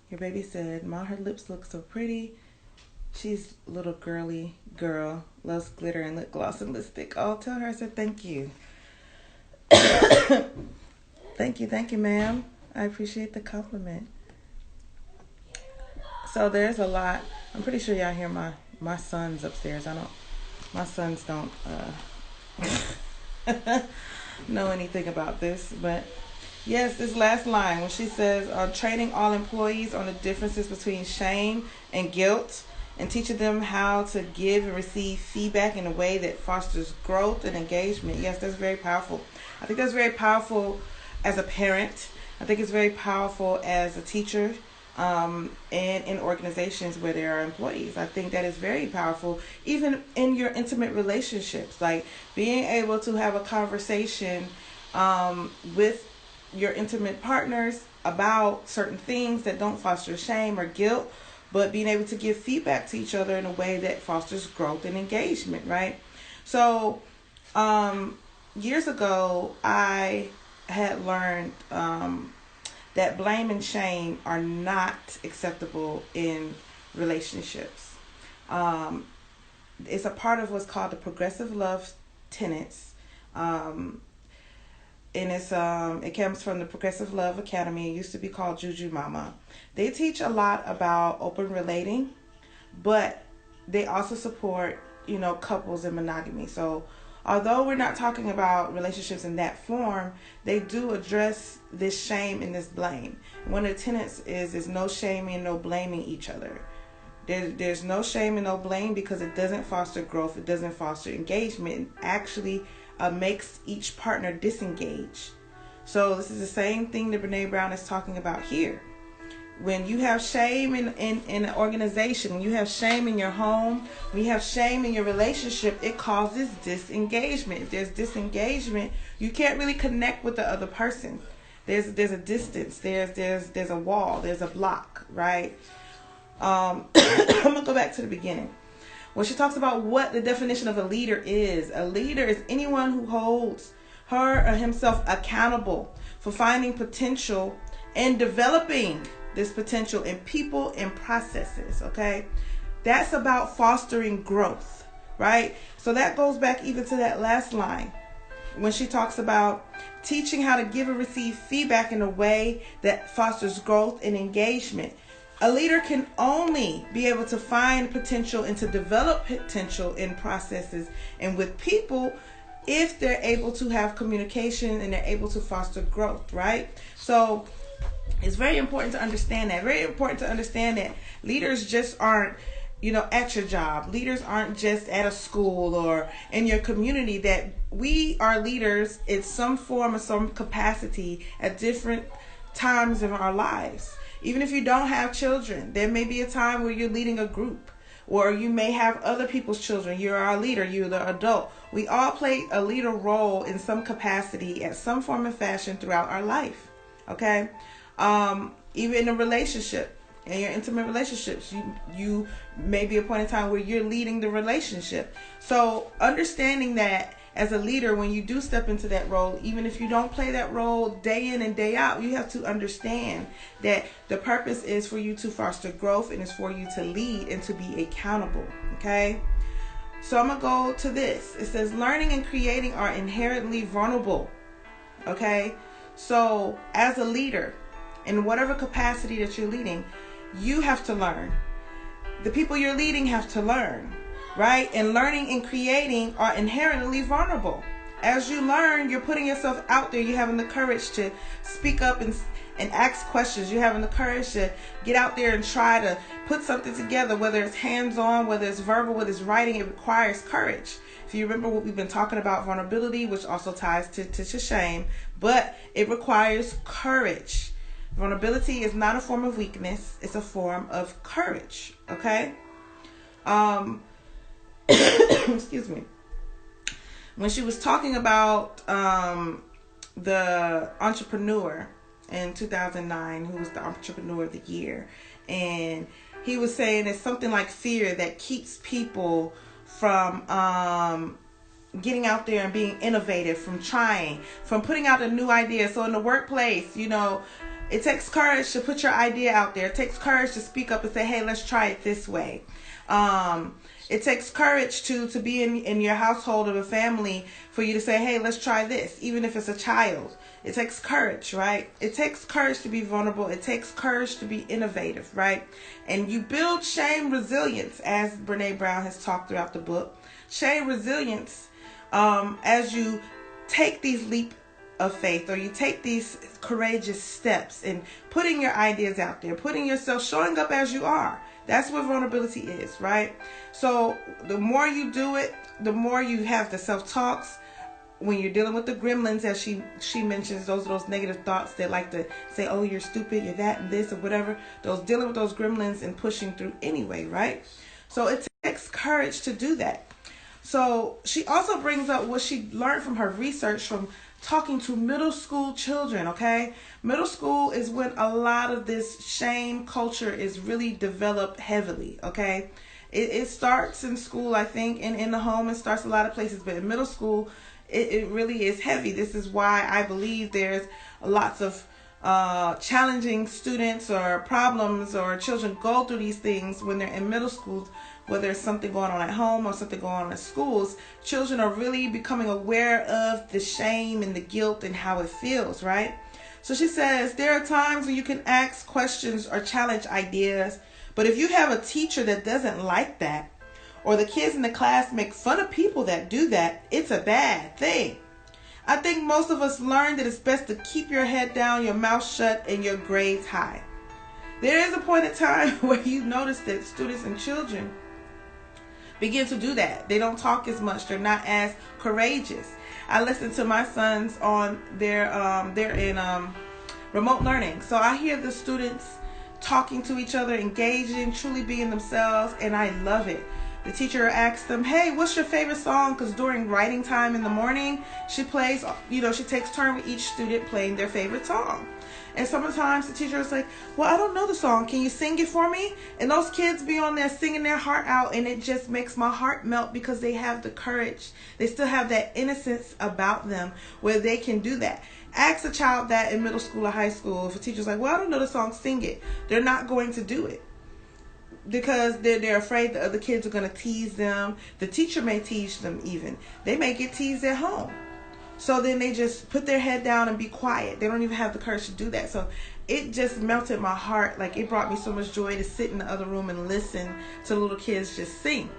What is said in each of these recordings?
Your baby said, "Ma, her lips look so pretty. She's a little girly girl, loves glitter and lip gloss and lipstick." Oh, tell her I said thank you. Thank you, ma'am. I appreciate the compliment. So there's a lot. I'm pretty sure y'all hear my sons upstairs. I don't. My sons don't know anything about this, but yes, this last line when she says, training all employees on the differences between shame and guilt and teaching them how to give and receive feedback in a way that fosters growth and engagement. Yes, that's very powerful. I think that's very powerful as a parent. I think it's very powerful as a teacher, and in organizations where there are employees. I think that is very powerful, even in your intimate relationships, like being able to have a conversation with your intimate partners about certain things that don't foster shame or guilt, but being able to give feedback to each other in a way that fosters growth and engagement, right? So years ago, I had learned that blame and shame are not acceptable in relationships. It's a part of what's called the progressive love tenets. And it comes from the Progressive Love Academy. It used to be called Juju Mama. They teach a lot about open relating, but they also support, couples in monogamy. So although we're not talking about relationships in that form, they do address this shame and this blame. One of the tenets is no shaming and no blaming each other. There's no shame and no blame because it doesn't foster growth. It doesn't foster engagement. It actually makes each partner disengage. So this is the same thing that Brene Brown is talking about here. When you have shame in an organization, when you have shame in your home, when you have shame in your relationship, it causes disengagement. If there's disengagement, you can't really connect with the other person. There's a distance. There's a wall. There's a block, right? I'm gonna go back to the beginning. When she talks about what the definition of a leader is anyone who holds her or himself accountable for finding potential and developing this potential in people and processes, okay? That's about fostering growth, right? So that goes back even to that last line when she talks about teaching how to give and receive feedback in a way that fosters growth and engagement. A leader can only be able to find potential and to develop potential in processes and with people if they're able to have communication and they're able to foster growth, right? So it's very important to understand that. Very important to understand that leaders just aren't, at your job. Leaders aren't just at a school or in your community. That we are leaders in some form or some capacity at different times in our lives. Even if you don't have children, there may be a time where you're leading a group, or you may have other people's children. You're our leader. You're the adult. We all play a leader role in some capacity at some form and fashion throughout our life. Okay? Even in a relationship, in your intimate relationships, you may be a point in time where you're leading the relationship. So understanding that as a leader, when you do step into that role, even if you don't play that role day in and day out, you have to understand that the purpose is for you to foster growth and is for you to lead and to be accountable. Okay? So I'm going to go to this. It says, learning and creating are inherently vulnerable. Okay? So as a leader, in whatever capacity that you're leading, you have to learn. The people you're leading have to learn. Right? And learning and creating are inherently vulnerable. As you learn, you're putting yourself out there. You're having the courage to speak up and ask questions. You're having the courage to get out there and try to put something together, whether it's hands-on, whether it's verbal, whether it's writing. It requires courage. If you remember what we've been talking about, vulnerability, which also ties to shame, but it requires courage. Vulnerability is not a form of weakness. It's a form of courage. Okay? Excuse me. When she was talking about the entrepreneur in 2009, who was the entrepreneur of the year, and he was saying it's something like fear that keeps people from getting out there and being innovative, from trying, from putting out a new idea. So in the workplace, It takes courage to put your idea out there. It takes courage to speak up and say, hey, let's try it this way. It takes courage to be in your household of a family for you to say, hey, let's try this, even if it's a child. It takes courage, right? It takes courage to be vulnerable. It takes courage to be innovative, right? And you build shame resilience, as Brene Brown has talked throughout the book. Shame resilience as you take these leap of faith, or you take these courageous steps in putting your ideas out there, putting yourself, showing up as you are. That's what vulnerability is, right? So the more you do it, the more you have the self-talks. When you're dealing with the gremlins, as she mentions, those negative thoughts that like to say, oh, you're stupid, you're that and this or whatever. Those dealing with those gremlins and pushing through anyway, right? So it takes courage to do that. So she also brings up what she learned from her research from talking to middle school children, okay? Middle school is when a lot of this shame culture is really developed heavily, okay? It starts in school, I think, and in the home. It starts a lot of places, but in middle school, it really is heavy. This is why I believe there's lots of challenging students or problems, or children go through these things when they're in middle school, whether there's something going on at home or something going on at schools. Children are really becoming aware of the shame and the guilt and how it feels, right? So she says, there are times when you can ask questions or challenge ideas, but if you have a teacher that doesn't like that, or the kids in the class make fun of people that do that, it's a bad thing. I think most of us learn that it's best to keep your head down, your mouth shut, and your grades high. There is a point in time where you notice that students and children begin to do that. They don't talk as much. They're not as courageous. I listen to my sons on they're in remote learning. So I hear the students talking to each other, engaging, truly being themselves, and I love it. The teacher asks them, hey, what's your favorite song? Because during writing time in the morning, she plays, she takes turn with each student playing their favorite song. And sometimes the teacher is like, well, I don't know the song. Can you sing it for me? And those kids be on there singing their heart out, and it just makes my heart melt because they have the courage. They still have that innocence about them where they can do that. Ask a child that in middle school or high school. If a teacher's like, well, I don't know the song, sing it. They're not going to do it, because they're afraid the other kids are going to tease them. The teacher may tease them even. They may get teased at home. So then they just put their head down and be quiet. They don't even have the courage to do that. So it just melted my heart. Like, it brought me so much joy to sit in the other room and listen to little kids just sing.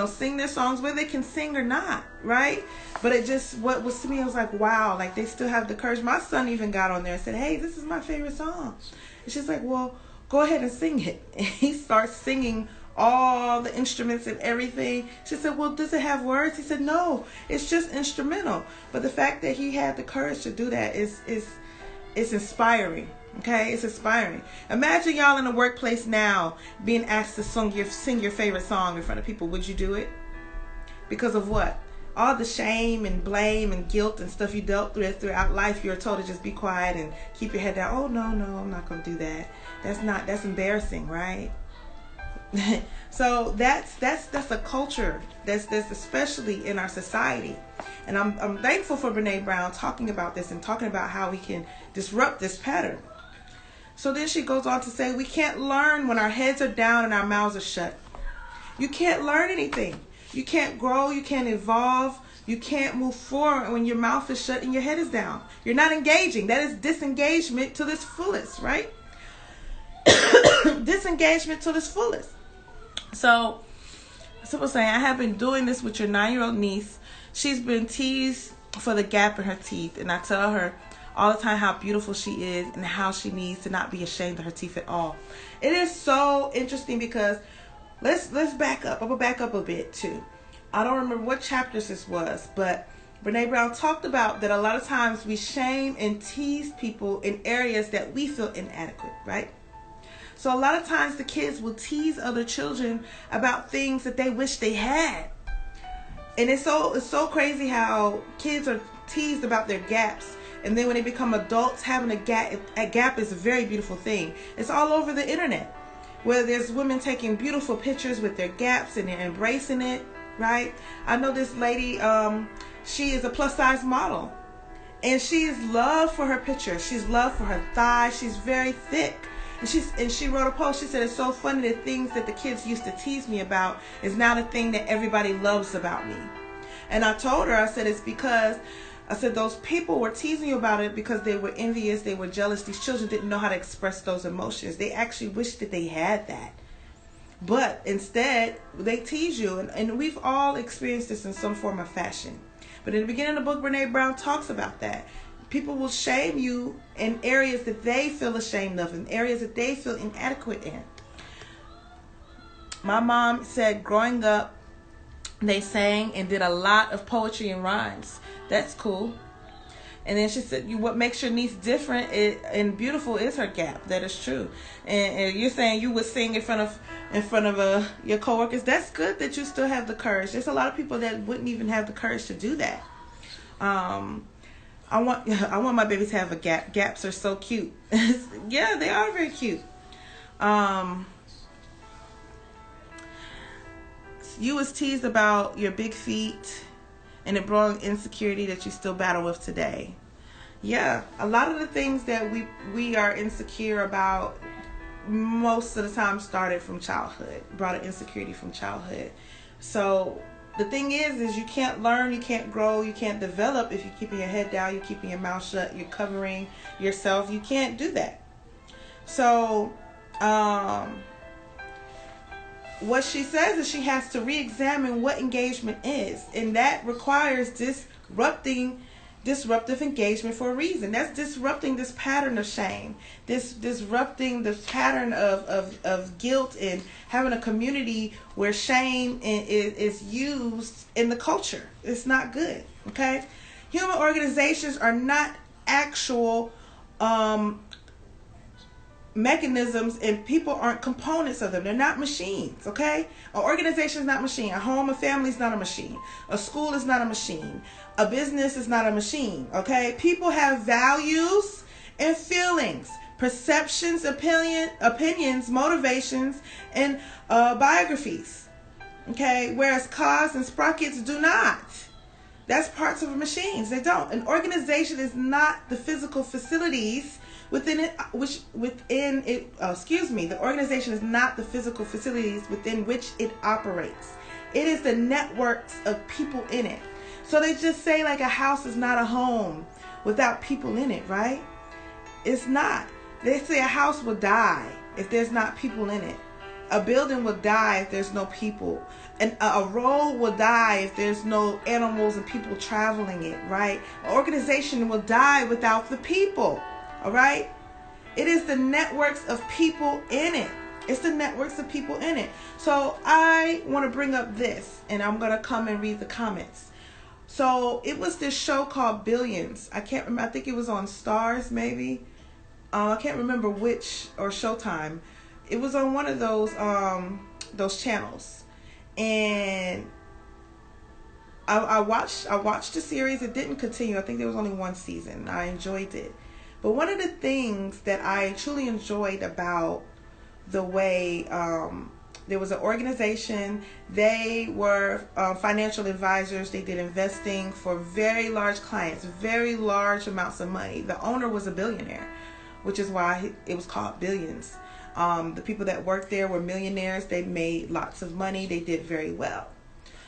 Sing their songs, whether they can sing or not, right? But it just, what was to me, I was like, wow, like they still have the courage. My son even got on there and said, hey, this is my favorite song. And she's like, well, go ahead and sing it. And he starts singing all the instruments and everything. She said, well, does it have words? He said, no, it's just instrumental. But the fact that he had the courage to do that is inspiring. Okay, it's inspiring. Imagine y'all in the workplace now being asked to sing your favorite song in front of people. Would you do it? Because of what? All the shame and blame and guilt and stuff you dealt with throughout life. You're told to just be quiet and keep your head down. Oh, no, I'm not going to do that. That's embarrassing, right? So that's a culture that's especially in our society. And I'm thankful for Brene Brown talking about this and talking about how we can disrupt this pattern. So then she goes on to say, we can't learn when our heads are down and our mouths are shut. You can't learn anything. You can't grow. You can't evolve. You can't move forward when your mouth is shut and your head is down. You're not engaging. That is disengagement to this fullest, right? Disengagement to this fullest. So, as I was saying, I have been doing this with your 9-year-old niece. She's been teased for the gap in her teeth. And I tell her all the time how beautiful she is and how she needs to not be ashamed of her teeth at all. It is so interesting because let's back up. I'm going to back up a bit too. I don't remember what chapters this was, but Brene Brown talked about that a lot of times we shame and tease people in areas that we feel inadequate, right? So a lot of times the kids will tease other children about things that they wish they had. And it's so crazy how kids are teased about their gaps. And then when they become adults, having a gap is a very beautiful thing. It's all over the internet, where there's women taking beautiful pictures with their gaps and they're embracing it, right? I know this lady, she is a plus size model. And she's loved for her picture. She's loved for her thighs. She's very thick. And she wrote a post. She said, it's so funny, the things that the kids used to tease me about is now the thing that everybody loves about me. And I told her, I said, it's because, I said, those people were teasing you about it because they were envious, they were jealous. These children didn't know how to express those emotions. They actually wished that they had that. But instead, they tease you. And we've all experienced this in some form or fashion. But in the beginning of the book, Brene Brown talks about that. People will shame you in areas that they feel ashamed of, in areas that they feel inadequate in. My mom said growing up, they sang and did a lot of poetry and rhymes. That's cool. And then she said, what makes your niece different and beautiful is her gap. That is true. And you're saying you would sing in front of your coworkers. That's good that you still have the courage. There's a lot of people that wouldn't even have the courage to do that. I want my babies to have a gap. Gaps are so cute. Yeah, they are very cute. You was teased about your big feet, and it brought insecurity that you still battle with today. Yeah, a lot of the things that we are insecure about most of the time started from childhood, brought an insecurity from childhood. So the thing is you can't learn, you can't grow, you can't develop if you're keeping your head down, you're keeping your mouth shut, you're covering yourself. You can't do that. So what she says is she has to re-examine what engagement is, and that requires disruptive engagement for a reason. That's disrupting this pattern of shame, disrupting this pattern of guilt, and having a community where shame is used in the culture. It's not good. Okay, human organizations are not actual mechanisms, and people aren't components of them. They're not machines. Okay, an organization is not a machine. A home, a family is not a machine. A school is not a machine. A business is not a machine. Okay, people have values and feelings, perceptions, opinions, motivations, and biographies. Okay, whereas cogs and sprockets do not. That's parts of machines. They don't. An organization is not the physical facilities within it, the organization is not the physical facilities within which it operates. It is the networks of people in it. So they just say like a house is not a home without people in it, right? It's not. They say a house will die if there's not people in it. A building will die if there's no people. And a road will die if there's no animals and people traveling it, right? An organization will die without the people. All right? It is the networks of people in it. It's the networks of people in it. So I want to bring up this, and I'm going to come and read the comments. So it was this show called Billions. I can't remember. I think it was on Stars, maybe. I can't remember which, or Showtime. It was on one of those channels. And I watched the series. It didn't continue. I think there was only one season. I enjoyed it. But one of the things that I truly enjoyed about the way there was an organization, they were financial advisors. They did investing for very large clients, very large amounts of money. The owner was a billionaire, which is why it was called Billions. The people that worked there were millionaires. They made lots of money. They did very well.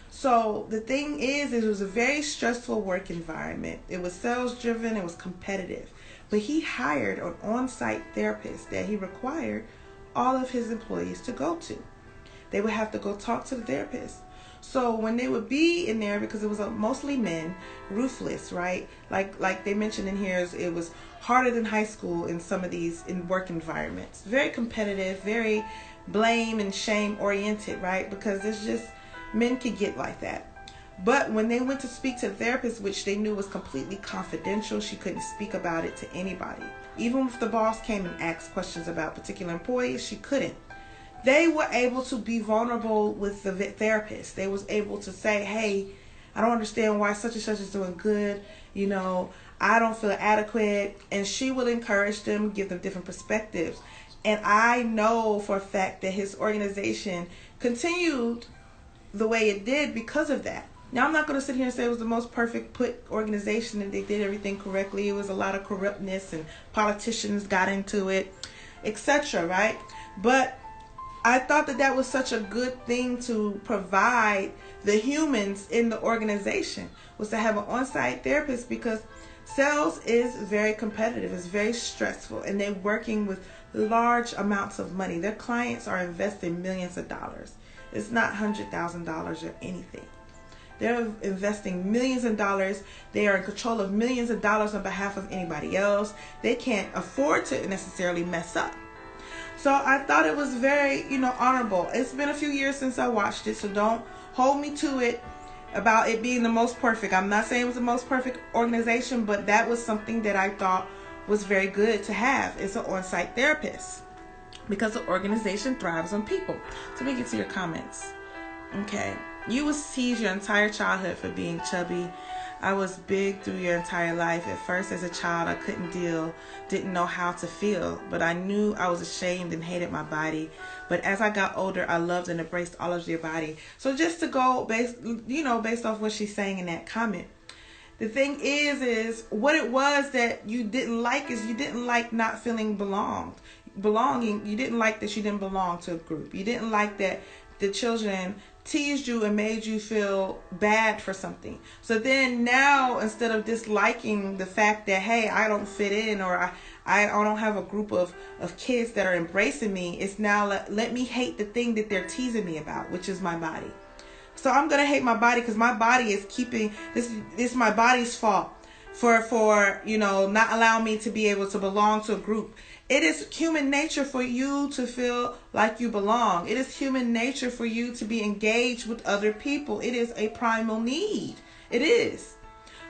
So the thing is, it was a very stressful work environment. It was sales driven. It was competitive. But he hired an on-site therapist that he required all of his employees to go to. They would have to go talk to the therapist. So when they would be in there, because it was mostly men, ruthless, right? Like they mentioned in here, it was harder than high school in some of these work environments. Very competitive, very blame and shame oriented, right? Because it's just, men can get like that. But when they went to speak to the therapist, which they knew was completely confidential, she couldn't speak about it to anybody. Even if the boss came and asked questions about particular employees, she couldn't. They were able to be vulnerable with the therapist. They was able to say, hey, I don't understand why such and such is doing good. You know, I don't feel adequate. And she would encourage them, give them different perspectives. And I know for a fact that his organization continued the way it did because of that. Now, I'm not going to sit here and say it was the most perfect put organization and they did everything correctly. It was a lot of corruptness and politicians got into it, etc., right? But I thought that that was such a good thing to provide the humans in the organization, was to have an on-site therapist, because sales is very competitive. It's very stressful, and they're working with large amounts of money. Their clients are investing millions of dollars. It's not $100,000 or anything. They're investing millions of dollars. They are in control of millions of dollars on behalf of anybody else. They can't afford to necessarily mess up. So I thought it was very, honorable. It's been a few years since I watched it, so don't hold me to it about it being the most perfect. I'm not saying it was the most perfect organization, but that was something that I thought was very good to have. It's an on-site therapist, because the organization thrives on people. So let me get to your comments. Okay. You was teased your entire childhood for being chubby. I was big through your entire life. At first, as a child, I didn't know how to feel, but I knew I was ashamed and hated my body. But as I got older, I loved and embraced all of your body. So just to go based off what she's saying in that comment, the thing is what it was that you didn't like is you didn't like not feeling belonging. You didn't like that you didn't belong to a group. You didn't like that the children teased you and made you feel bad for something. So then now, instead of disliking the fact that, hey, I don't fit in, or I don't have a group of kids that are embracing me, it's now let me hate the thing that they're teasing me about, which is my body. So I'm going to hate my body because my body is keeping this my body's fault for not allowing me to be able to belong to a group. It is human nature for you to feel like you belong. It is human nature for you to be engaged with other people. It is a primal need. It is.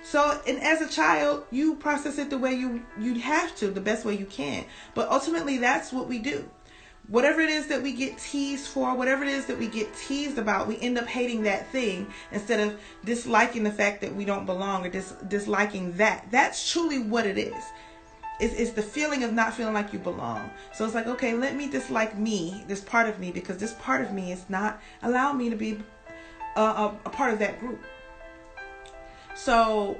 So, and as a child, you process it the way you have to, the best way you can. But ultimately, that's what we do. Whatever it is that we get teased for, whatever it is that we get teased about, we end up hating that thing instead of disliking the fact that we don't belong, or disliking that. That's truly what it is. It's the feeling of not feeling like you belong. So it's like, okay, let me dislike me, this part of me, because this part of me is not allowing me to be a part of that group. So,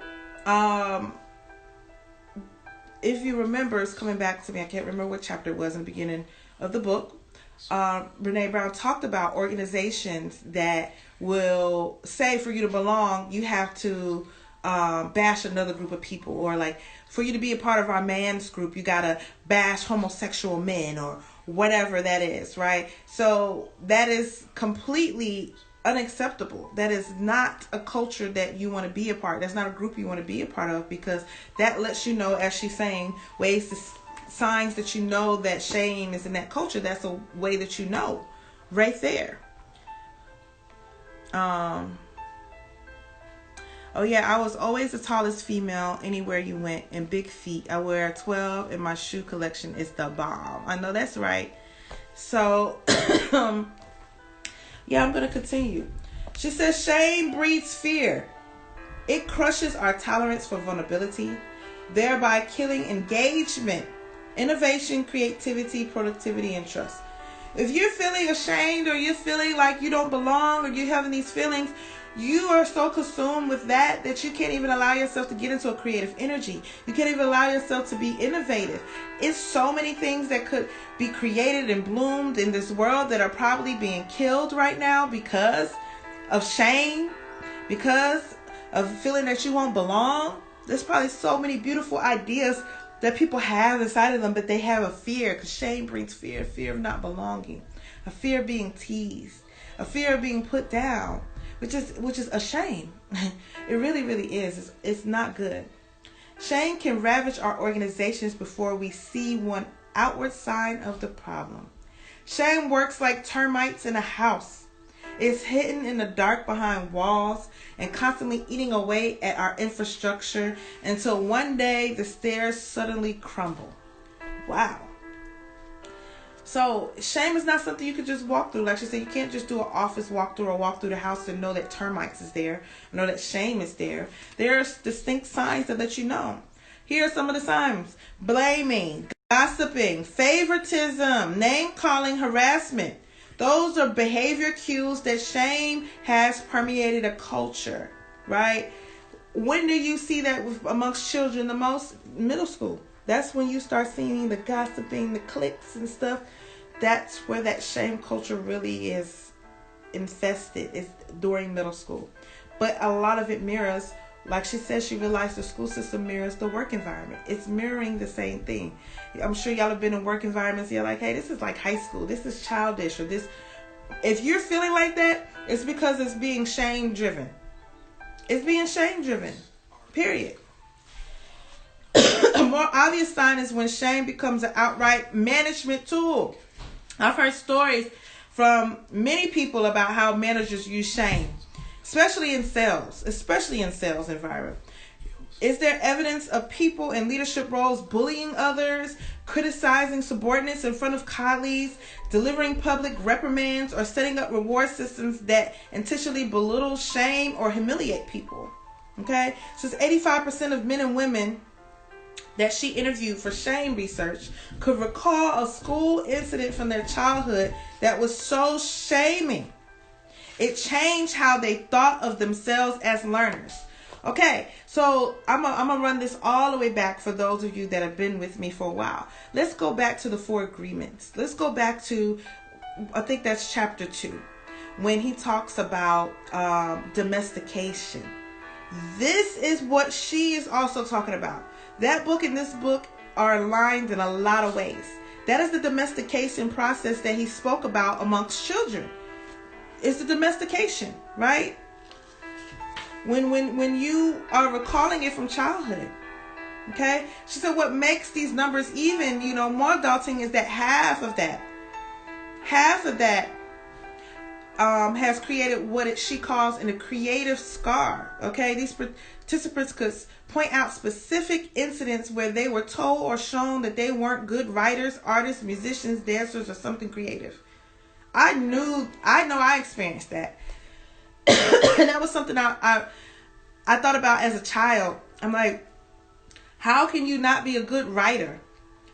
if you remember, it's coming back to me. I can't remember what chapter it was in the beginning of the book. Brene Brown talked about organizations that will say for you to belong, you have to bash another group of people, or like for you to be a part of our man's group, you gotta bash homosexual men, or whatever that is, right? So that is completely unacceptable. That is not a culture that you want to be a part. That's not a group you want to be a part of, because that lets you know, as she's saying, signs that you know that shame is in that culture. That's a way that you know right there. Oh yeah, I was always the tallest female anywhere you went, and big feet. I wear 12 and my shoe collection is the bomb. I know that's right. So, yeah, I'm going to continue. She says, shame breeds fear. It crushes our tolerance for vulnerability, thereby killing engagement, innovation, creativity, productivity, and trust. If you're feeling ashamed, or you're feeling like you don't belong, or you're having these feelings, you are so consumed with that you can't even allow yourself to get into a creative energy. You can't even allow yourself to be innovative. It's so many things that could be created and bloomed in this world that are probably being killed right now because of shame, because of feeling that you won't belong. There's probably so many beautiful ideas that people have inside of them, but they have a fear, because shame brings fear. Fear of not belonging, a fear of being teased, a fear of being put down, which is a shame. It really, really is. It's not good. Shame can ravage our organizations before we see one outward sign of the problem. Shame works like termites in a house. It's hidden in the dark behind walls and constantly eating away at our infrastructure until one day the stairs suddenly crumble. Wow. So shame is not something you can just walk through. Like she said, you can't just do an office walkthrough or walk through the house and know that termites is there, know that shame is there. There's distinct signs that let you know. Here are some of the signs: blaming, gossiping, favoritism, name calling, harassment, Those are behavior cues that shame has permeated a culture, right? When do you see that amongst children the most? Middle school. That's when you start seeing the gossiping, the cliques and stuff. That's where that shame culture really is infested, is during middle school. But a lot of it mirrors, like she says, she realized the school system mirrors the work environment. It's mirroring the same thing. I'm sure y'all have been in work environments. You're like, hey, this is like high school. This is childish. Or this. If you're feeling like that, it's because it's being shame driven. It's being shame driven. Period. A more obvious sign is when shame becomes an outright management tool. I've heard stories from many people about how managers use shame, especially in sales environment. Is there evidence of people in leadership roles bullying others, criticizing subordinates in front of colleagues, delivering public reprimands, or setting up reward systems that intentionally belittle, shame, or humiliate people? Okay, so it's 85% of men and women that she interviewed for shame research could recall a school incident from their childhood that was so shaming. It changed how they thought of themselves as learners. Okay, so I'm gonna run this all the way back for those of you that have been with me for a while. Let's go back to the 4 agreements. Let's go back to, I think that's chapter 2, when he talks about domestication. This is what she is also talking about. That book and this book are aligned in a lot of ways. That is the domestication process that he spoke about amongst children. It's the domestication, right? When you are recalling it from childhood. Okay? She said what makes these numbers even, more daunting is that half of that has created what she calls a creative scar. Okay? These participants could point out specific incidents where they were told or shown that they weren't good writers, artists, musicians, dancers, or something creative. I know I experienced that. And that was something I thought about as a child. I'm like, how can you not be a good writer?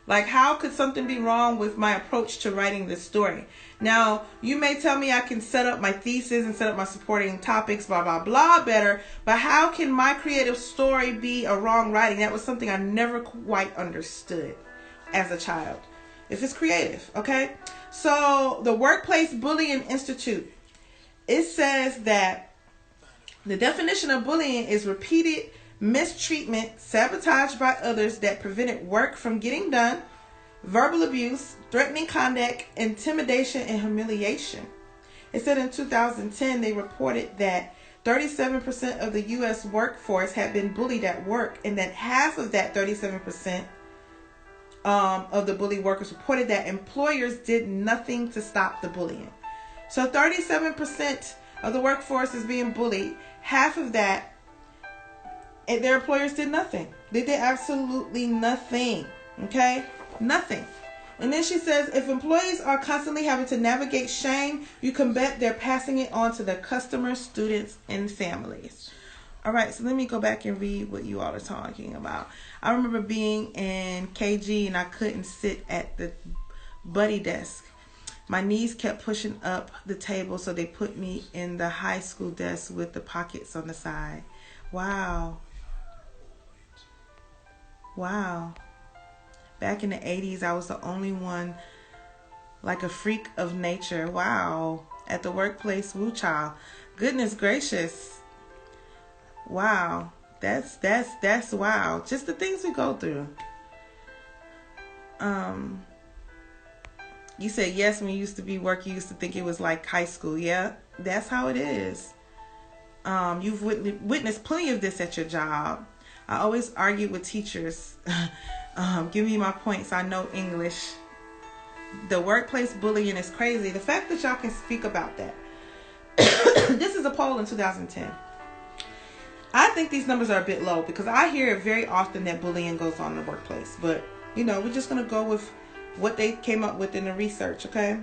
Like, how could something be wrong with my approach to writing this story? Now, you may tell me I can set up my thesis and set up my supporting topics, blah, blah, blah, better. But how can my creative story be a wrong writing? That was something I never quite understood as a child. If it's creative, okay? So, the Workplace Bullying Institute, it says that the definition of bullying is repeated mistreatment, sabotage by others that prevented work from getting done, verbal abuse, threatening conduct, intimidation, and humiliation. It said in 2010 they reported that 37% of the U.S. workforce had been bullied at work, and that half of that 37% of the bullied workers reported that employers did nothing to stop the bullying. So 37% of the workforce is being bullied. Half of that, and their employers did nothing. They did absolutely nothing. Okay? Nothing. And then she says, if employees are constantly having to navigate shame, you can bet they're passing it on to their customers, students, and families. All right, so let me go back and read what you all are talking about. I remember being in KG and I couldn't sit at the buddy desk. My knees kept pushing up the table, so they put me in the high school desk with the pockets on the side. Wow. Wow. Back in the 80s, I was the only one, like a freak of nature. Wow. At the workplace, woo child. Goodness gracious. Wow. That's wow. Just the things we go through. You said yes when you used to be working, you used to think it was like high school. Yeah, that's how it is. You've witnessed plenty of this at your job. I always argue with teachers. Give me my points. I know English. The workplace bullying is crazy. The fact that y'all can speak about that. This is a poll in 2010. I think these numbers are a bit low because I hear it very often that bullying goes on in the workplace. But, we're just going to go with what they came up with in the research, okay?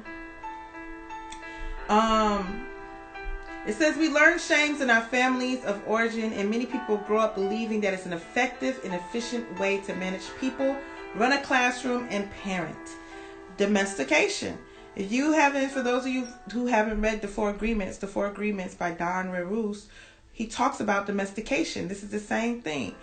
It says we learn shames in our families of origin, and many people grow up believing that it's an effective and efficient way to manage people, run a classroom, and parent. Domestication. If you haven't, for those of you who haven't read The Four Agreements by Don Roos, he talks about domestication. This is the same thing.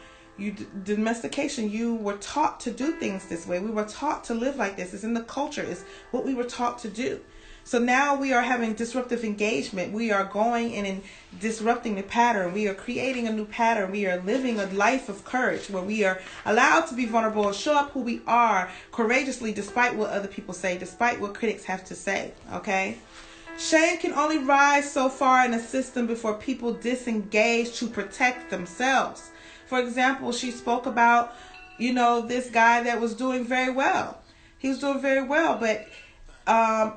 Domestication, you were taught to do things this way. We were taught to live like this. It's in the culture. It's what we were taught to do. So now we are having disruptive engagement. We are going in and disrupting the pattern. We are creating a new pattern. We are living a life of courage where we are allowed to be vulnerable and show up who we are courageously despite what other people say, despite what critics have to say, okay? Shame can only rise so far in a system before people disengage to protect themselves. For example, she spoke about, this guy that was doing very well. He was doing very well, but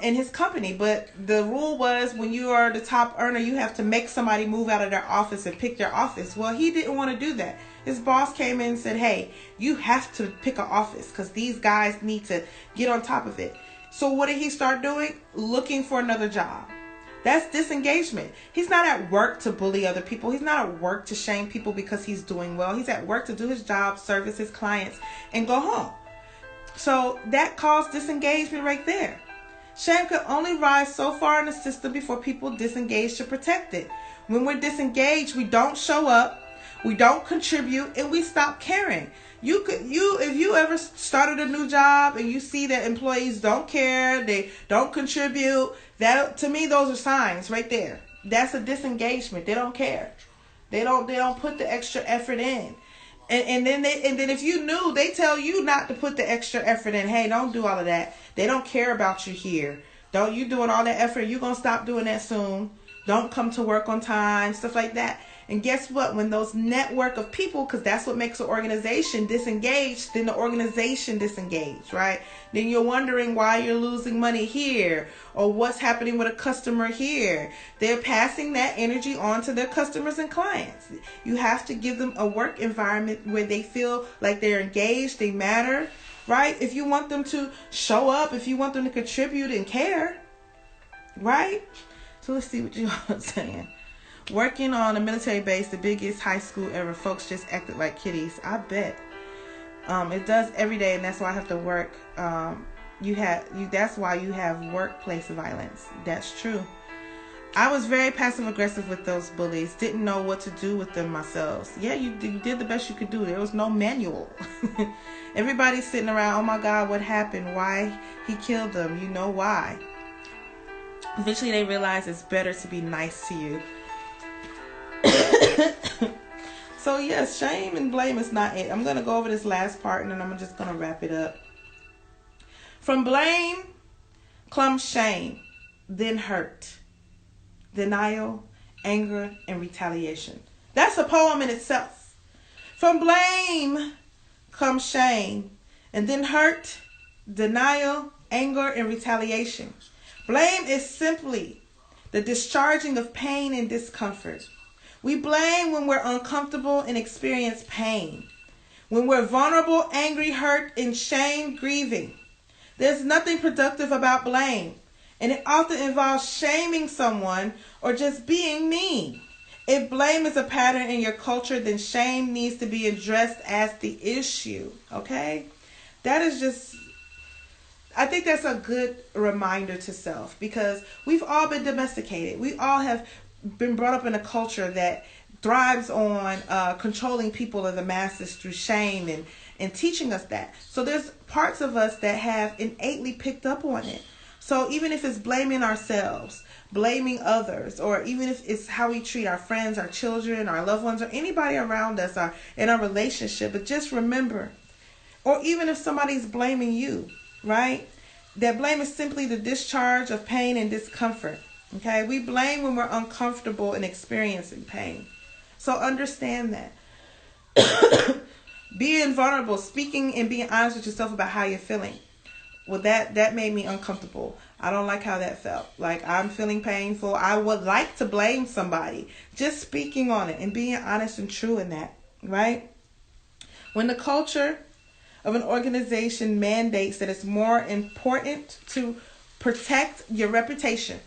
in his company, but the rule was when you are the top earner, you have to make somebody move out of their office and pick their office. Well, he didn't want to do that. His boss came in and said, hey, you have to pick an office because these guys need to get on top of it. So what did he start doing? Looking for another job. That's disengagement. He's not at work to bully other people. He's not at work to shame people because he's doing well. He's at work to do his job, service his clients, and go home. So that caused disengagement right there. Shame could only rise so far in the system before people disengage to protect it. When we're disengaged, we don't show up, we don't contribute, and we stop caring. If you ever started a new job and you see that employees don't care, they don't contribute, that to me those are signs right there. That's a disengagement. They don't care. They don't put the extra effort in. And then if you knew, they tell you not to put the extra effort in. Hey, don't do all of that. They don't care about you here. Don't you doing all that effort? You're going to stop doing that soon. Don't come to work on time, stuff like that. And guess what? When those network of people, because that's what makes an organization disengaged, then the organization disengaged, right? Then you're wondering why you're losing money here or what's happening with a customer here. They're passing that energy on to their customers and clients. You have to give them a work environment where they feel like they're engaged, they matter, right? If you want them to show up, if you want them to contribute and care, right? So let's see what you all are saying. Working on a military base, the biggest high school ever, folks just acted like kitties. I bet. It does every day, and that's why I have to work. That's why you have workplace violence. That's true. I was very passive aggressive with those bullies. Didn't know what to do with them myself. Yeah, you did the best you could do. There was no manual. Everybody's sitting around, oh my God, what happened? Why he killed them? You know why. Eventually they realize it's better to be nice to you. So yes, shame and blame is not it. I'm going to go over this last part and then I'm just going to wrap it up. From blame comes shame, then hurt, denial, anger, and retaliation. That's a poem in itself. From blame comes shame, and then hurt, denial, anger, and retaliation. Blame is simply the discharging of pain and discomfort. We blame when we're uncomfortable and experience pain. When we're vulnerable, angry, hurt, and shame, grieving. There's nothing productive about blame, and it often involves shaming someone or just being mean. If blame is a pattern in your culture, then shame needs to be addressed as the issue, okay? I think that's a good reminder to self, because we've all been domesticated. We all have been brought up in a culture that thrives on controlling people of the masses through shame and teaching us that. So there's parts of us that have innately picked up on it. So even if it's blaming ourselves, blaming others, or even if it's how we treat our friends, our children, our loved ones, or anybody around us in our relationship, but just remember, or even if somebody's blaming you, right? That blame is simply the discharge of pain and discomfort. Okay, we blame when we're uncomfortable and experiencing pain. So understand that. Being vulnerable, speaking and being honest with yourself about how you're feeling. Well, that made me uncomfortable. I don't like how that felt. Like, I'm feeling painful. I would like to blame somebody. Just speaking on it and being honest and true in that, right? When the culture of an organization mandates that it's more important to protect your reputation.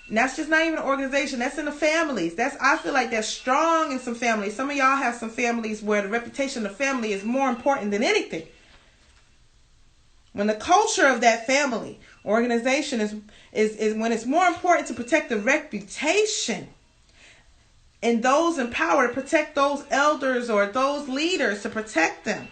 And that's just not even an organization. That's in the families. I feel like that's strong in some families. Some of y'all have some families where the reputation of the family is more important than anything. When the culture of that family organization is when it's more important to protect the reputation and those in power to protect those elders or those leaders to protect them.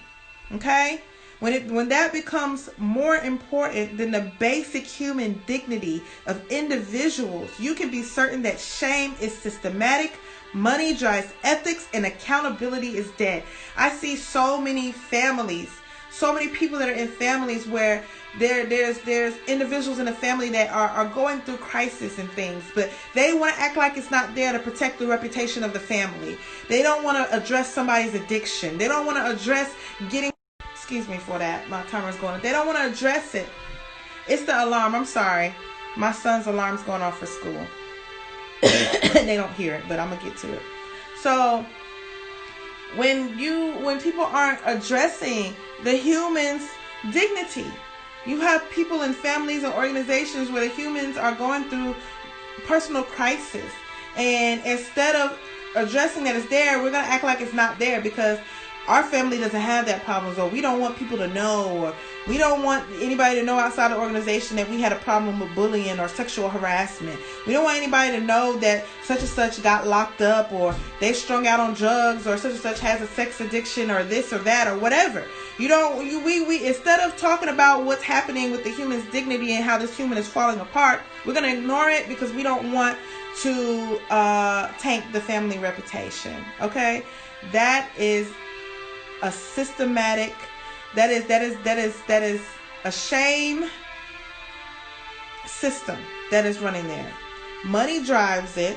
Okay? When that becomes more important than the basic human dignity of individuals, you can be certain that shame is systematic, money drives ethics, and accountability is dead. I see so many families, so many people that are in families where there's individuals in the family that are going through crisis and things, but they want to act like it's not there to protect the reputation of the family. They don't want to address somebody's addiction. They don't want to address getting, excuse me for that, my timer's going. They don't want to address it. It's the alarm. I'm sorry. My son's alarm's going off for school. They don't hear it, but I'm going to get to it. So when people aren't addressing the human's dignity, you have people in families and organizations where the humans are going through personal crisis, and instead of addressing that it's there, we're going to act like it's not there because our family doesn't have that problem, or we don't want people to know, or we don't want anybody to know outside the organization that we had a problem with bullying or sexual harassment. We don't want anybody to know that such and such got locked up, or they strung out on drugs, or such and such has a sex addiction, or this or that, or whatever. We instead of talking about what's happening with the human's dignity and how this human is falling apart, we're going to ignore it because we don't want to tank the family reputation. Okay? That is a systematic, that is a shame system that is running there. Money drives it.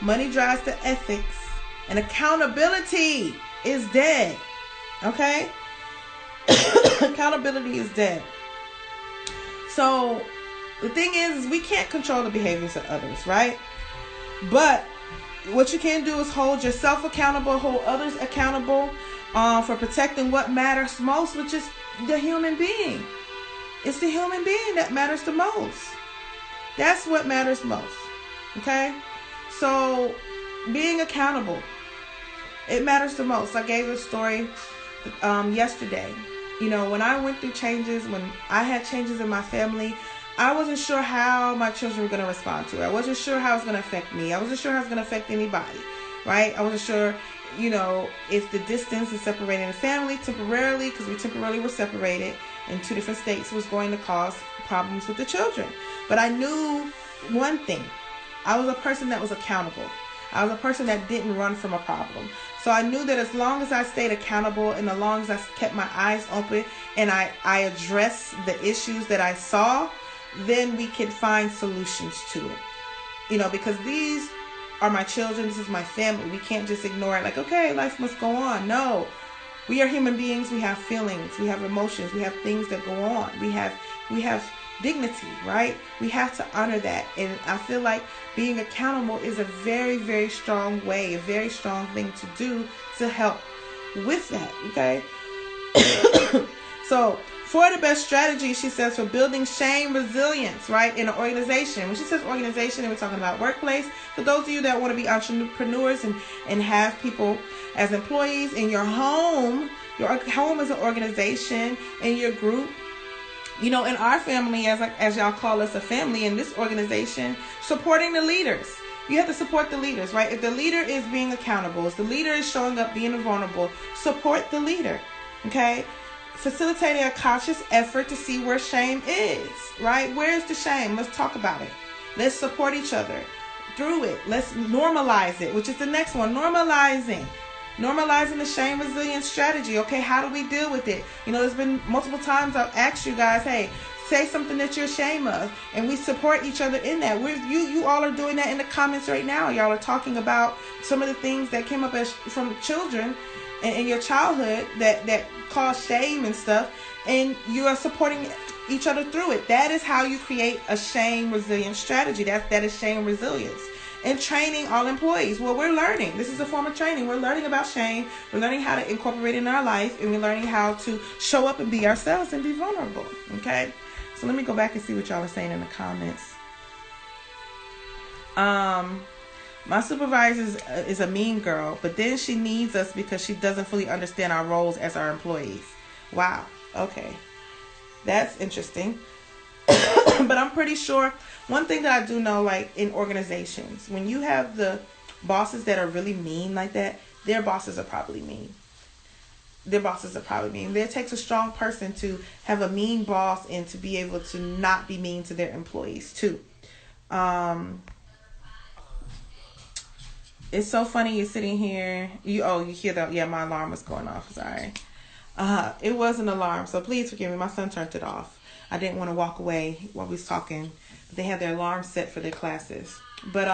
Money drives the ethics, and accountability is dead. Okay? Accountability is dead. So the thing is we can't control the behaviors of others, right? But what you can do is hold yourself accountable, hold others accountable for protecting what matters most, which is the human being. It's the human being that matters the most. That's what matters most. Okay? So being accountable, it matters the most. I gave a story yesterday. When I went through changes, when I had changes in my family, I wasn't sure how my children were going to respond to it. I wasn't sure how it was going to affect me. I wasn't sure how it was going to affect anybody, right? I wasn't sure, if the distance is separating the family temporarily, because we temporarily were separated in two different states, was going to cause problems with the children. But I knew one thing. I was a person that was accountable. I was a person that didn't run from a problem. So I knew that as long as I stayed accountable and as long as I kept my eyes open and I addressed the issues that I saw, then we can find solutions to it. Because these are my children. This is my family. We can't just ignore it like, okay, life must go on. No. We are human beings. We have feelings. We have emotions. We have things that go on. We have dignity, right? We have to honor that. And I feel like being accountable is a very, very strong way, a very strong thing to do to help with that, okay? So, for the best strategy, she says, for building shame resilience, right, in an organization. When she says organization, and we're talking about workplace, for those of you that want to be entrepreneurs and have people as employees in your home is an organization, in your group. In our family, as y'all call us a family, in this organization, supporting the leaders. You have to support the leaders, right? If the leader is being accountable, if the leader is showing up being vulnerable, support the leader, okay? Facilitating a conscious effort to see where shame is, right? Where's the shame? Let's talk about it. Let's support each other through it. Let's normalize it, which is the next one, normalizing the shame resilience strategy. Okay, how do we deal with it? There's been multiple times I've asked you guys, hey, say something that you're ashamed of, and we support each other in that. You all are doing that in the comments right now. Y'all are talking about some of the things that came up from children in your childhood that cause shame and stuff, and you are supporting each other through it. That is how you create a shame resilience strategy. That is shame resilience. And training all employees. Well, we're learning. This is a form of training. We're learning about shame. We're learning how to incorporate it in our life. And we're learning how to show up and be ourselves and be vulnerable. Okay? So let me go back and see what y'all are saying in the comments. My supervisor is a mean girl, but then she needs us because she doesn't fully understand our roles as our employees. Wow. Okay. that's interesting. But I'm pretty sure one thing that I do know, like in organizations, when you have the bosses that are really mean like that, their bosses are probably mean. Their bosses are probably mean. It takes a strong person to have a mean boss and to be able to not be mean to their employees too. It's so funny you're sitting here. You hear that? Yeah, my alarm was going off. Sorry. It was an alarm, so please forgive me. My son turned it off. I didn't want to walk away while we was talking. They have their alarm set for their classes. But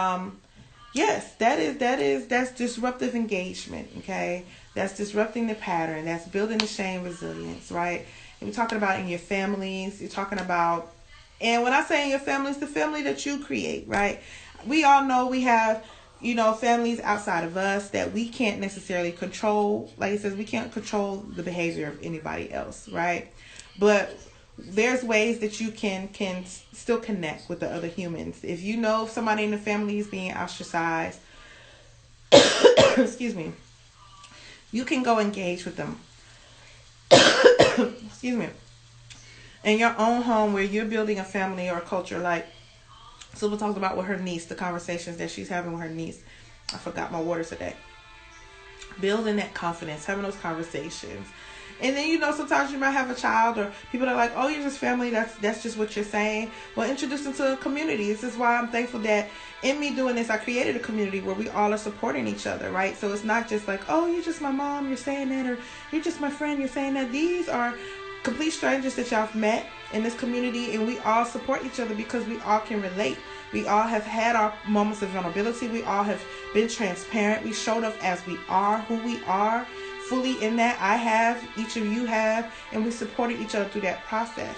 yes, that's disruptive engagement. Okay, that's disrupting the pattern. That's building the shame resilience, right? And we're talking about in your families. You're talking about, and when I say in your family, it's the family that you create, right? We all know we have, families outside of us that we can't necessarily control. Like it says, we can't control the behavior of anybody else, right? But there's ways that you can still connect with the other humans. If you know somebody in the family is being ostracized, excuse me, you can go engage with them. Excuse me. In your own home where you're building a family or a culture, like Silva talked about with her niece, the conversations that she's having with her niece. I forgot my water today. Building that confidence, having those conversations. And then, sometimes you might have a child or people that are like, oh, you're just family. That's just what you're saying. Well, introduce them to a community. This is why I'm thankful that in me doing this, I created a community where we all are supporting each other, right? So it's not just like, oh, you're just my mom, you're saying that, or you're just my friend, you're saying that. These are complete strangers that y'all have met in this community, and we all support each other because we all can relate. We all have had our moments of vulnerability. We all have been transparent. We showed up as we are, who we are, fully in that. I have, each of you have, and we supported each other through that process.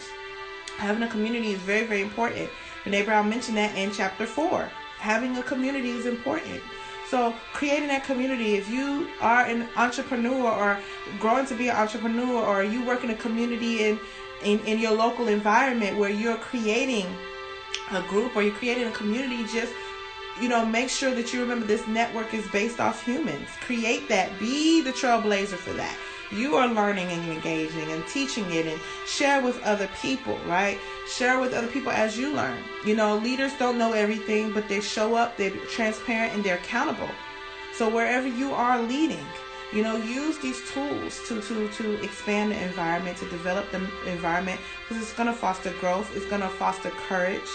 Having a community is very, very important. Brene Brown mentioned that in chapter 4. Having a community is important. So creating that community, if you are an entrepreneur or growing to be an entrepreneur, or you work in a community in your local environment where you're creating a group or you're creating a community, just make sure that you remember this network is based off humans. Create that. Be the trailblazer for that. You are learning and engaging and teaching it, and share with other people, right? Share with other people as you learn. Leaders don't know everything, but they show up, they're transparent, and they're accountable. So wherever you are leading, use these tools to expand the environment, to develop the environment, because it's going to foster growth. It's going to foster courage.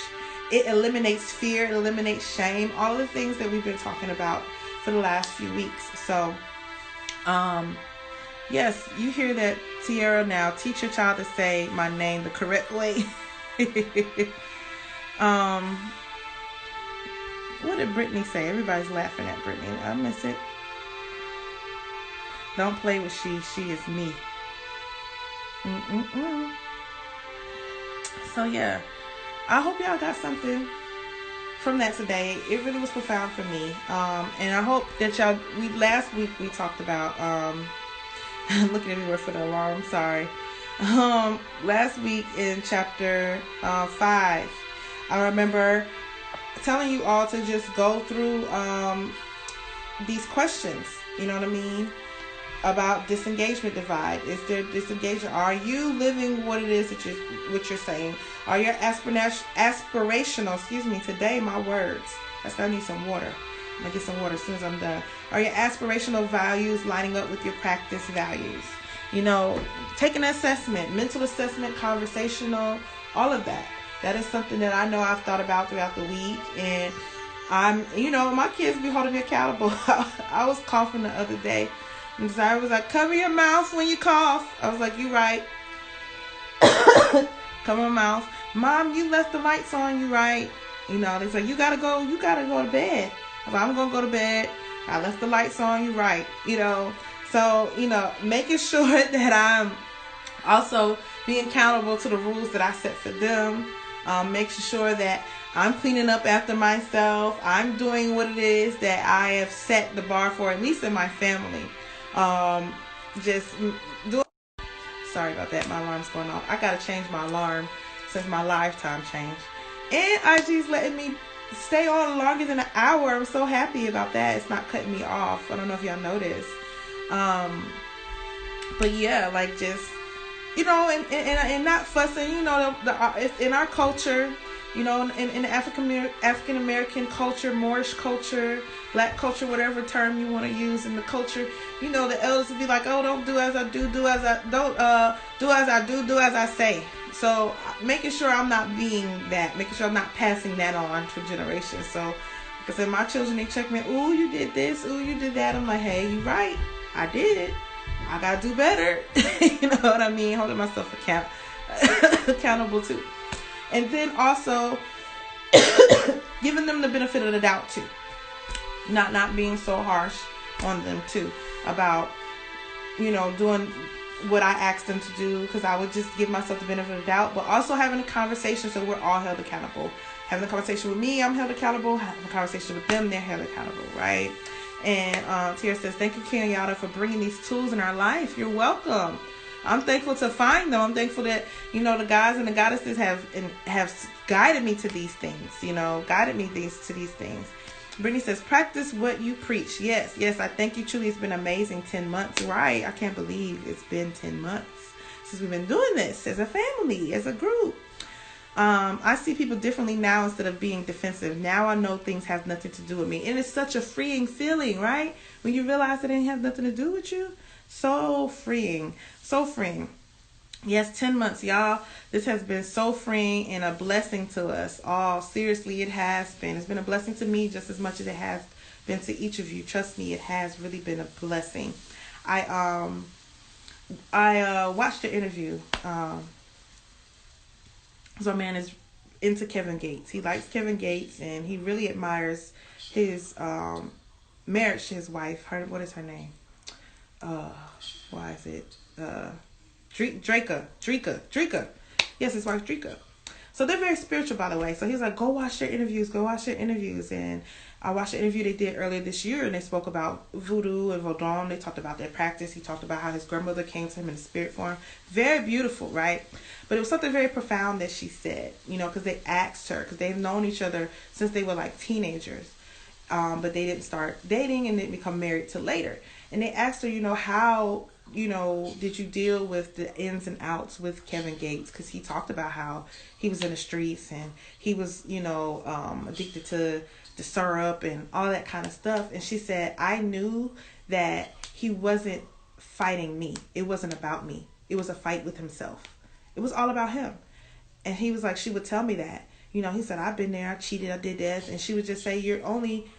It eliminates fear. It eliminates shame. All the things that we've been talking about for the last few weeks. So, yes, you hear that, Tierra. Now, teach your child to say my name the correct way. What did Brittany say? Everybody's laughing at Brittany. I miss it. Don't play with she. She is me. So, yeah. I hope y'all got something from that today. It really was profound for me. And I hope that y'all, last week we talked about, I'm looking everywhere for the alarm, sorry. Last week in chapter 5, I remember telling you all to just go through these questions, you know what I mean? About disengagement divide. Is there disengagement? Are you living what it is that what you're saying? Are your aspirational, today my words. I need some water. I'm gonna get some water as soon as I'm done. Are your aspirational values lining up with your practice values? Take an assessment, mental assessment, conversational, all of that. That is something that I know I've thought about throughout the week, and I'm, my kids be holding me accountable. I was coughing the other day. And Desire was like, cover your mouth when you cough. I was like, you right. Cover my mouth. Mom, you left the lights on, you right. They say, you gotta go to bed. I was like, I'm gonna go to bed. I left the lights on, you right. So, making sure that I'm also being accountable to the rules that I set for them. Making sure that I'm cleaning up after myself. I'm doing what it is that I have set the bar for, at least in my family. Sorry about that. My alarm's going off. I gotta change my alarm since my lifetime changed. And IG's letting me stay on longer than an hour. I'm so happy about that. It's not cutting me off. I don't know if y'all noticed. But yeah, just and not fussing. It's in our culture, in the African American culture, Moorish culture, Black culture, whatever term you want to use in the culture. The elders would be like, "Oh, don't do as I do, do as I don't do as I do as I say." So making sure I'm not being that, making sure I'm not passing that on for generations. So, because if my children, they check me, "Ooh, you did this, ooh, you did that," I'm like, "Hey, you right, I did. I gotta do better." You know what I mean? Holding myself accountable too. And then also giving them the benefit of the doubt too. Not being so harsh on them too about, doing what I asked them to do, because I would just give myself the benefit of the doubt, but also having a conversation so we're all held accountable. Having a conversation with me, I'm held accountable. Having a conversation with them, they're held accountable, right? And Tia says, "Thank you, Kenyatta, for bringing these tools in our life." You're welcome. I'm thankful to find them. I'm thankful that, the guys and the goddesses have guided me to these things, guided me to these things. Brene says, "Practice what you preach." Yes, I thank you, truly. It's been amazing 10 months, right? I can't believe it's been 10 months since we've been doing this as a family, as a group. I see people differently now instead of being defensive. Now I know things have nothing to do with me. And it's such a freeing feeling, right? When you realize it didn't have nothing to do with you. So freeing. So freeing. Yes, 10 months, y'all. This has been so freeing and a blessing to us all. Seriously, it has been. It's been a blessing to me just as much as it has been to each of you. Trust me, it has really been a blessing. I watched the interview. So, man is into Kevin Gates. He likes Kevin Gates, and he really admires his marriage to his wife. What is her name? Why is it? Dreka. Yes, his wife Dreka. So they're very spiritual, by the way. So he's like, go watch their interviews. And I watched the interview they did earlier this year, and they spoke about voodoo and Vodun. They talked about their practice. He talked about how his grandmother came to him in spirit form. Very beautiful, right? But it was something very profound that she said, because they asked her, because they've known each other since they were like teenagers. But they didn't start dating and didn't become married till later. And they asked her, how, did you deal with the ins and outs with Kevin Gates? Because he talked about how he was in the streets and he was, addicted to the syrup and all that kind of stuff. And she said, I knew that he wasn't fighting me. It wasn't about me. It was a fight with himself. It was all about him. And he was like, she would tell me that. He said, I've been there, I cheated, I did this. And she would just say, you're only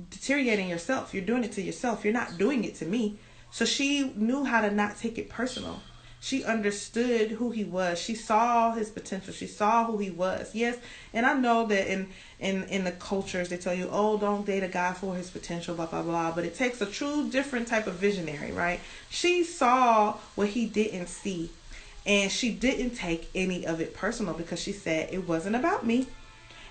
deteriorating yourself. You're doing it to yourself. You're not doing it to me. So she knew how to not take it personal. She understood who he was. She saw his potential. She saw who he was. Yes, and I know that in the cultures they tell you, oh, don't date a guy for his potential, blah, blah, blah. But it takes a true different type of visionary, right? She saw what he didn't see. And she didn't take any of it personal because she said, it wasn't about me.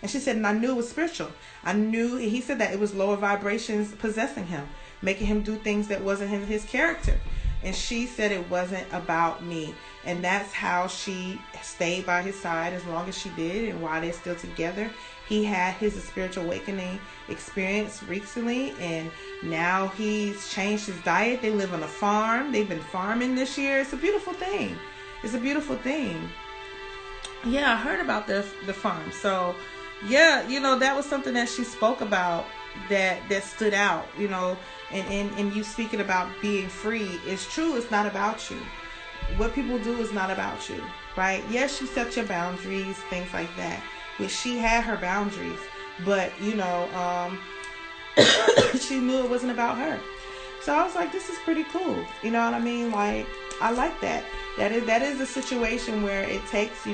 And she said, and I knew it was spiritual. I knew, he said that it was lower vibrations possessing him, making him do things that wasn't his character. And she said it wasn't about me. And that's how she stayed by his side as long as she did. And while they're still together, he had his spiritual awakening experience recently. And now he's changed his diet. They live on a farm. They've been farming this year. It's a beautiful thing. It's a beautiful thing. Yeah, I heard about the farm. So, yeah, that was something that she spoke about that stood out, and you speaking about being free. It's true. It's not about you. What people do is not about you, right? Yes, you set your boundaries, things like that, which she had her boundaries, but, she knew it wasn't about her. So I was like, this is pretty cool. You know what I mean? Like, I like that. That is a situation where it takes,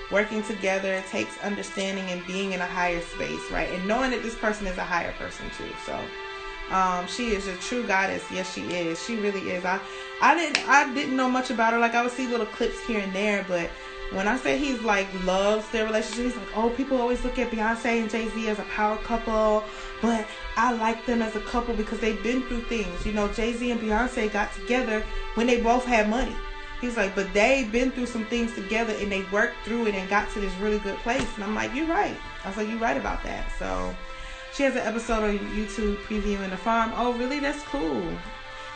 working together. It takes understanding and being in a higher space, right? And knowing that this person is a higher person too. So, she is a true goddess. Yes, she is. She really is. I didn't know much about her. Like, I would see little clips here and there, but when I say he's like loves their relationship, he's like, oh, people always look at Beyonce and Jay-Z as a power couple, but I like them as a couple because they've been through things. Jay-Z and Beyonce got together when they both had money. He's like, but they've been through some things together and they worked through it and got to this really good place. And I'm like, you're right. I was like, you're right about that. So she has an episode on YouTube previewing the farm. Oh, really? That's cool.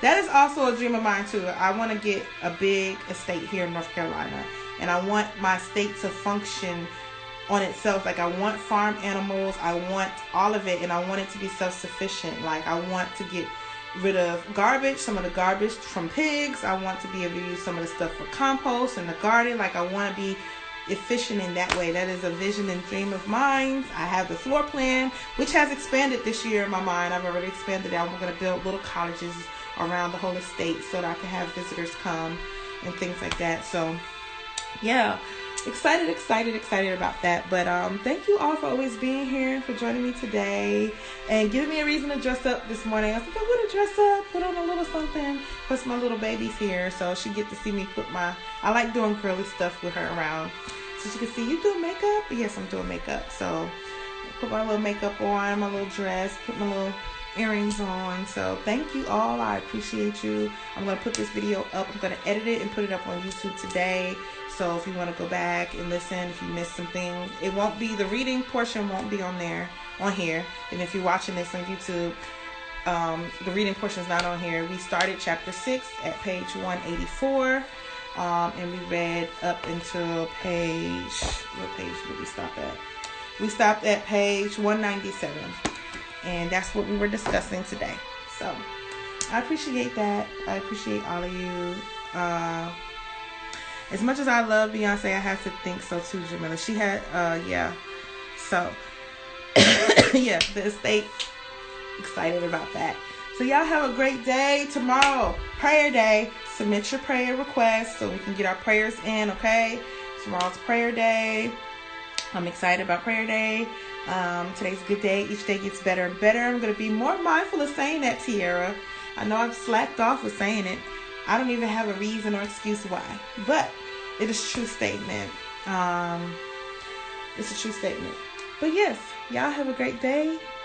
That is also a dream of mine too. I want to get a big estate here in North Carolina, and I want my state to function on itself. Like, I want farm animals, I want all of it, and I want it to be self-sufficient. Like, I want to get rid of garbage, some of the garbage from pigs. I want to be able to use some of the stuff for compost in the garden. Like, I want to be efficient in that way. That is a vision and dream of mine. I have the floor plan, which has expanded this year in my mind. I've already expanded it. I'm going to build little cottages around the whole estate so that I can have visitors come and things like that. So yeah, excited about that. But thank you all for always being here, for joining me today and giving me a reason to dress up this morning. I was like, I want to dress up, put on a little something, plus my little baby's here, so she get to see me I like doing girly stuff with her around, so she can see, you doing makeup? Yes, I'm doing makeup. So put my little makeup on, my little dress, put my little earrings on. So thank you all. I appreciate you. I'm going to put this video up. I'm going to edit it and put it up on YouTube today. So if you want to go back and listen, if you missed some things, it won't be, the reading portion won't be on here. And if you're watching this on YouTube, the reading portion is not on here. We started chapter 6 at page 184. And we read up until what page did we stop at? We stopped at page 197. And that's what we were discussing today. So I appreciate that. I appreciate all of you. As much as I love Beyonce, I have to think so too, Jamila. She had, yeah. So, yeah, the estate, excited about that. So y'all have a great day. Tomorrow, prayer day. Submit your prayer requests so we can get our prayers in, okay? Tomorrow's prayer day. I'm excited about prayer day. Today's a good day. Each day gets better and better. I'm going to be more mindful of saying that, Tiara. I know I've slacked off with saying it. I don't even have a reason or excuse why. But it is a true statement. It's a true statement. But yes, y'all have a great day.